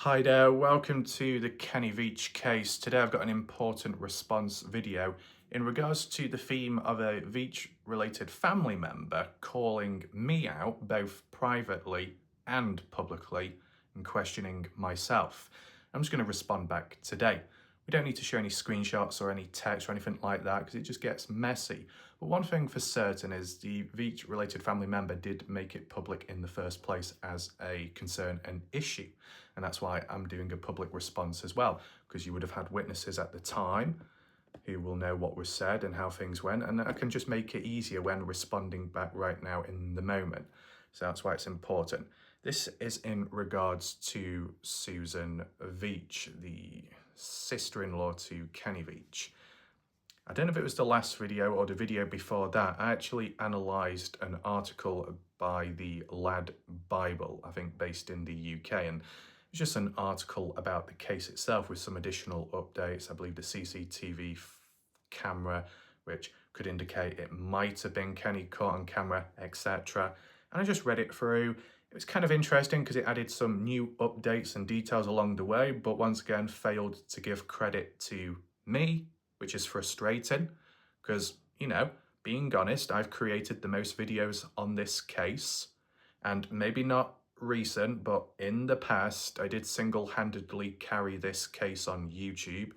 Hi there, welcome to the Kenny Veach case. Today I've got an important response video in regards to the theme of a Veach-related family member calling me out both privately and publicly and questioning myself. I'm just going to respond back today. We don't need to show any screenshots or any text or anything like that because it just gets messy. But one thing for certain is the Veach-related family member did make it public in the first place as a concern and issue. And that's why I'm doing a public response as well, because you would have had witnesses at the time who will know what was said and how things went. And I can just make it easier when responding back right now in the moment. So that's why it's important. This is in regards to Susan Veach, the sister-in-law to Kenny Veach. I don't know if it was the last video or the video before that. I actually analysed an article by the Lad Bible, I think based in the UK, and it's just an article about the case itself with some additional updates. I believe the CCTV camera, which could indicate it might have been Kenny caught on camera, etc. And I just read it through. It was kind of interesting because it added some new updates and details along the way, but once again failed to give credit to me, which is frustrating because, you know, being honest, I've created the most videos on this case, and maybe not recent, but in the past, I did single-handedly carry this case on YouTube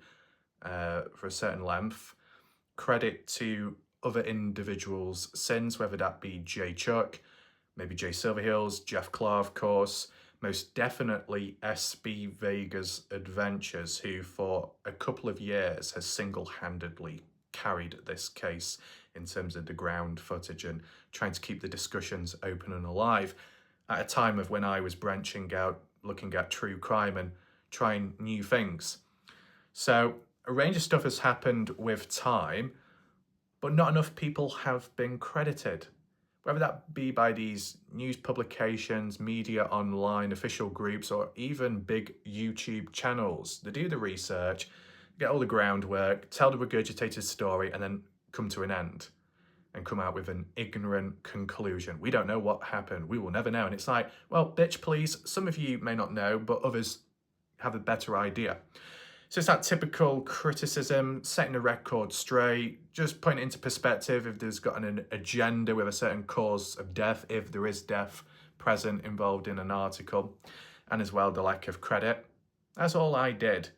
for a certain length. Credit to other individuals since, whether that be Jay Chuck, maybe Jay Silverheels, Jeff Clark, of course, most definitely SB Vega's Adventures, who for a couple of years has single-handedly carried this case in terms of the ground footage and trying to keep the discussions open and alive at a time of when I was branching out, looking at true crime and trying new things. So a range of stuff has happened with time, but not enough people have been credited. Whether that be by these news publications, media online, official groups, or even big YouTube channels. They do the research, get all the groundwork, tell the regurgitated story, and then come to an end and come out with an ignorant conclusion. We don't know what happened. We will never know. And it's like, well, bitch, please. Some of you may not know, but others have a better idea. So it's that typical criticism, setting the record straight, just putting it into perspective if there's got an agenda with a certain cause of death, if there is death present involved in an article, and as well the lack of credit. That's all I did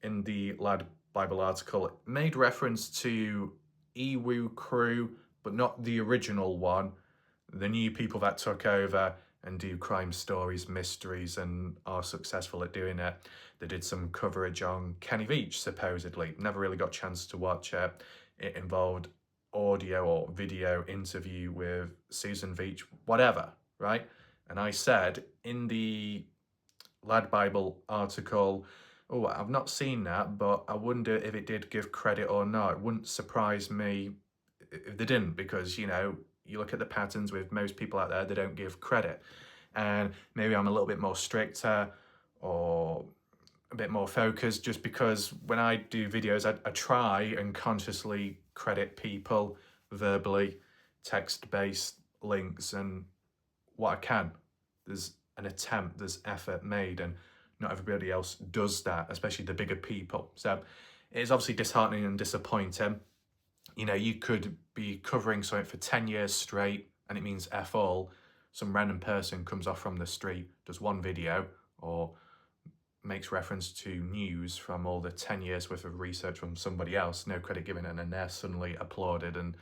in the Lad Bible article. It made reference to Ewu crew, but not the original one, the new people that took over and do crime stories, mysteries, and are successful at doing it. They did some coverage on Kenny Veach, supposedly. Never really got a chance to watch it. It involved audio or video interview with Susan Veach, whatever, right? And I said in the Lad Bible article, oh, I've not seen that, but I wonder if it did give credit or not. It wouldn't surprise me if they didn't, because, you know, you look at the patterns with most people out there, they don't give credit. And maybe I'm a little bit more stricter or a bit more focused, just because when I do videos, I try and consciously credit people verbally, text-based links, and what I can. There's an attempt, there's effort made, and not everybody else does that, especially the bigger people. So it is obviously disheartening and disappointing. You know, you could be covering something for 10 years straight and it means F all. Some random person comes off from the street, does one video, or makes reference to news from all the 10 years worth of research from somebody else, no credit given, and then they're suddenly applauded and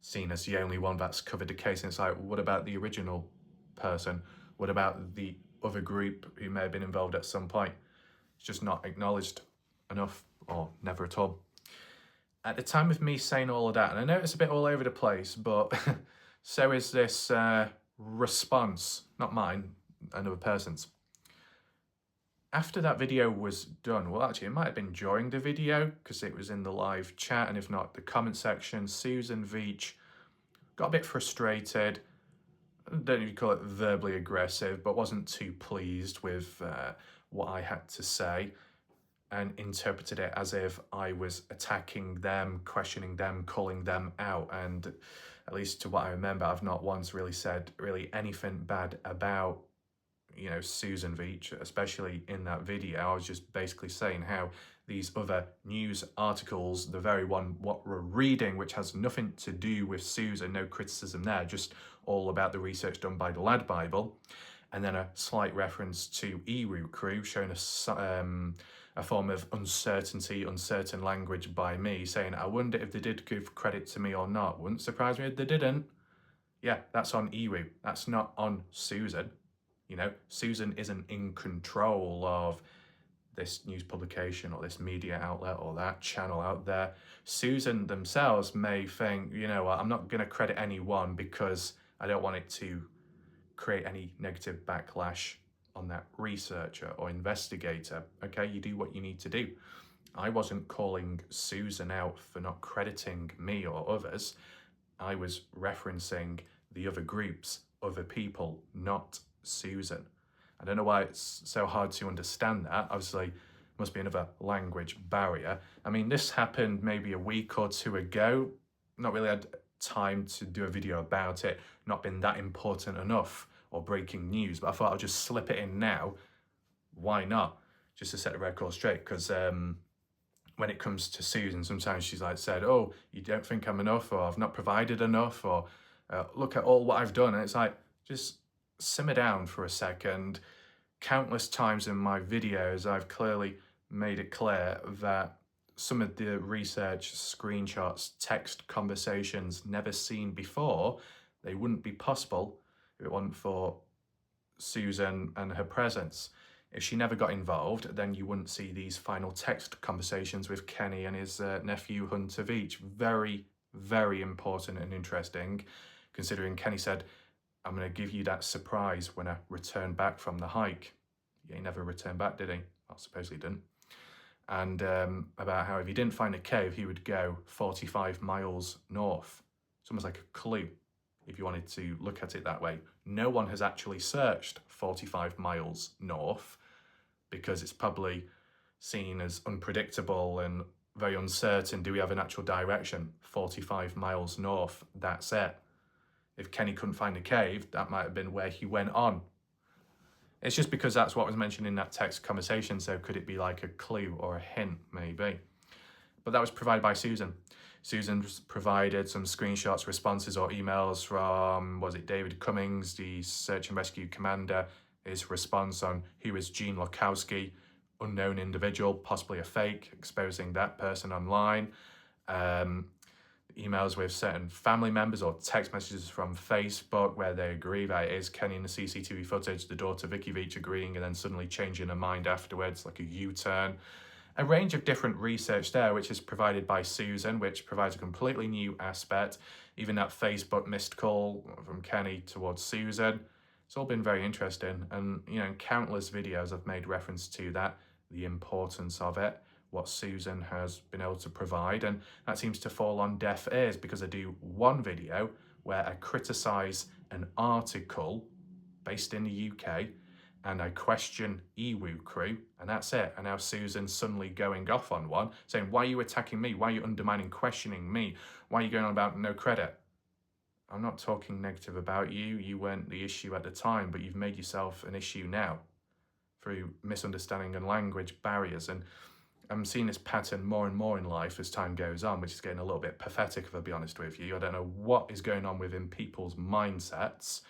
seen as the only one that's covered the case. And it's like, what about the original person? What about the other group who may have been involved at some point? It's just not acknowledged enough, or never at all. At the time of me saying all of that, and I know it's a bit all over the place, but so is this response, not mine, another person's. After that video was done, well, actually, it might have been during the video because it was in the live chat, and if not, the comment section, Susan Veach got a bit frustrated. I don't know if you call it verbally aggressive, but wasn't too pleased with what I had to say, and interpreted it as if I was attacking them, questioning them, calling them out. And at least to what I remember, I've not once really said anything bad about Susan Veach, especially in that video. I was just basically saying how these other news articles, the very one what we're reading, which has nothing to do with Susan, no criticism there, just all about the research done by the Lad Bible, and then a slight reference to Ewu Crew, showing a form of uncertain language by me, saying, I wonder if they did give credit to me or not. Wouldn't surprise me if they didn't. Yeah, that's on Ewu. That's not on Susan. Susan isn't in control of this news publication or this media outlet or that channel out there. Susan themselves may think, I'm not going to credit anyone because I don't want it to create any negative backlash on that researcher or investigator. Okay, you do what you need to do. I wasn't calling Susan out for not crediting me or others. I was referencing the other groups, other people, not Susan. I don't know why it's so hard to understand that. Obviously, must be another language barrier. I mean, this happened maybe a week or two ago. Not really had time to do a video about it. Not been that important enough or breaking news, but I thought I'll just slip it in now. Why not? Just to set the record straight, because when it comes to Susan, sometimes she's said, oh, you don't think I'm enough, or I've not provided enough, or look at all what I've done. And it's just simmer down for a second. Countless times in my videos, I've clearly made it clear that some of the research, screenshots, text conversations never seen before, they wouldn't be possible if it wasn't for Susan and her presence. If she never got involved, then you wouldn't see these final text conversations with Kenny and his nephew Hunter Veach. Very, very important and interesting, considering Kenny said, I'm going to give you that surprise when I return back from the hike. He never returned back, did he? I suppose he didn't. And about how if he didn't find a cave, he would go 45 miles north. It's almost like a clue, if you wanted to look at it that way. No one has actually searched 45 miles north because it's probably seen as unpredictable and very uncertain. Do we have an actual direction? 45 miles north, that's it. If Kenny couldn't find a cave, that might have been where he went on. It's just because that's what was mentioned in that text conversation, so could it be like a clue or a hint, maybe? But that was provided by Susan. Susan provided some screenshots, responses or emails from, was it David Cummings, the search and rescue commander, his response on who is Gene Lukowski, unknown individual, possibly a fake, exposing that person online. Emails with certain family members or text messages from Facebook where they agree that it is Kenny in the CCTV footage, the daughter Vicky Veach agreeing and then suddenly changing her mind afterwards, like a U-turn. A range of different research there, which is provided by Susan, which provides a completely new aspect. Even that Facebook missed call from Kenny towards Susan. It's all been very interesting. And, in countless videos I've made reference to that, the importance of it, what Susan has been able to provide. And that seems to fall on deaf ears because I do one video where I criticise an article based in the UK and I question Ewu Crew, and that's it. And now Susan's suddenly going off on one, saying, why are you attacking me? Why are you undermining, questioning me? Why are you going on about no credit? I'm not talking negative about you. You weren't the issue at the time, but you've made yourself an issue now through misunderstanding and language barriers. And I'm seeing this pattern more and more in life as time goes on, which is getting a little bit pathetic, if I'll be honest with you. I don't know what is going on within people's mindsets.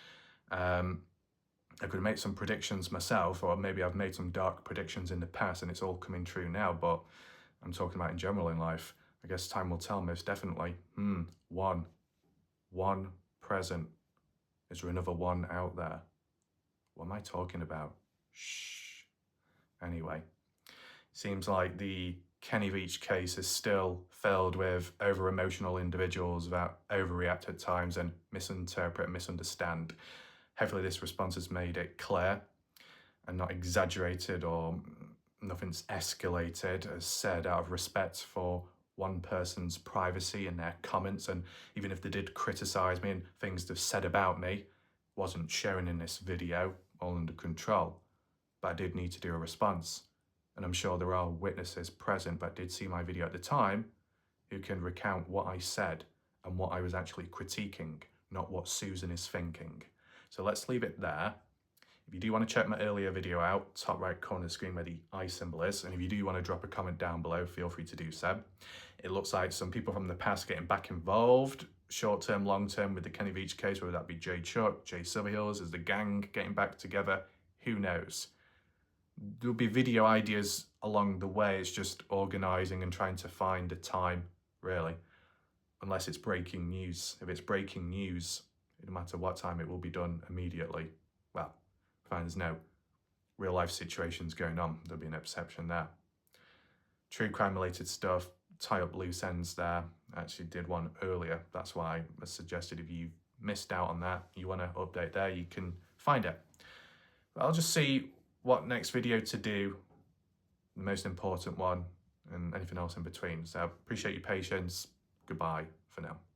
I could make some predictions myself, or maybe I've made some dark predictions in the past and it's all coming true now, but I'm talking about in general in life. I guess time will tell most definitely. One present. Is there another one out there? What am I talking about? Shh. Anyway, seems like the Kenny Veach case is still filled with over-emotional individuals that overreact at times and misinterpret and misunderstand. Hopefully this response has made it clear and not exaggerated or nothing's escalated, as said, out of respect for one person's privacy and their comments. And even if they did criticise me and things they've said about me wasn't shown in this video, all under control. But I did need to do a response. And I'm sure there are witnesses present that did see my video at the time who can recount what I said and what I was actually critiquing, not what Susan is thinking. So let's leave it there. If you do want to check my earlier video out, top right corner of the screen where the I symbol is, and if you do want to drop a comment down below, feel free to do so. It looks like some people from the past getting back involved, short-term, long-term, with the Kenny Veach case, whether that be Jay Chuck, Jay Silverheels, as the gang getting back together, who knows? There'll be video ideas along the way. It's just organising and trying to find a time, really, unless it's breaking news. If it's breaking news, no matter what time, it will be done immediately. Well, fine, there's no real life situations going on, there'll be an exception there. True crime related stuff, tie up loose ends there. I actually did one earlier. That's why I suggested if you missed out on that, you want to update there, you can find it. But I'll just see what next video to do, the most important one, and anything else in between. So appreciate your patience. Goodbye for now.